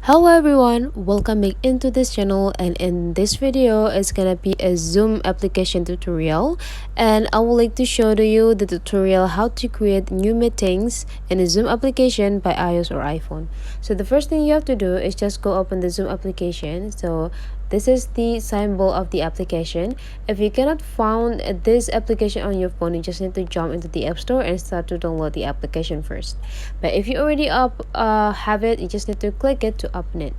Hello everyone, welcome back into this channel, and in this video it's gonna be a Zoom application tutorial, and I would like to show to you the tutorial how to create new meetings in a Zoom application by iOS or iPhone. So the first thing you have to do is just go open the Zoom application. So this is the symbol of the application. If you cannot find this application on your phone, you just need to jump into the App Store and start to download the application first. But if you already have it, you just need to click it to open it.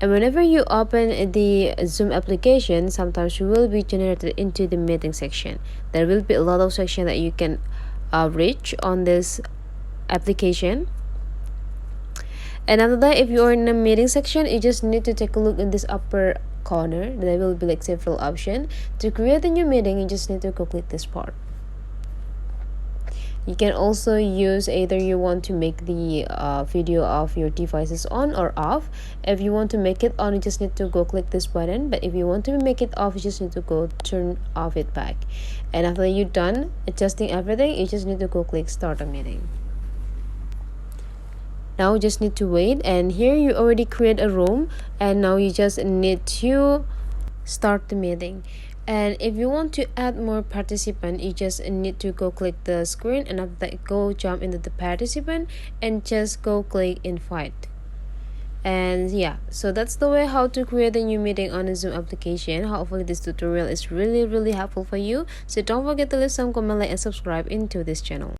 And whenever you open the Zoom application, sometimes you will be generated into the meeting section. There will be a lot of section that you can reach on this application. And after that, if you are in the meeting section, you just need to take a look in this upper corner. There will be like several options. To create a new meeting, you just need to click this part. You can also use either you want to make the video of your devices on or off. If you want to make it on, you just need to go click this button. But if you want to make it off, you just need to go turn off it back. And after you're done adjusting everything, you just need to go click start a meeting. Now you just need to wait, and here you already create a room, and now you just need to start the meeting. And if you want to add more participant, you just need to go click the screen, and after that go jump into the participant and just go click invite. And yeah, so that's the way how to create a new meeting on a Zoom application. Hopefully this tutorial is really helpful for you. So don't forget to leave some comment, like, and subscribe into this channel.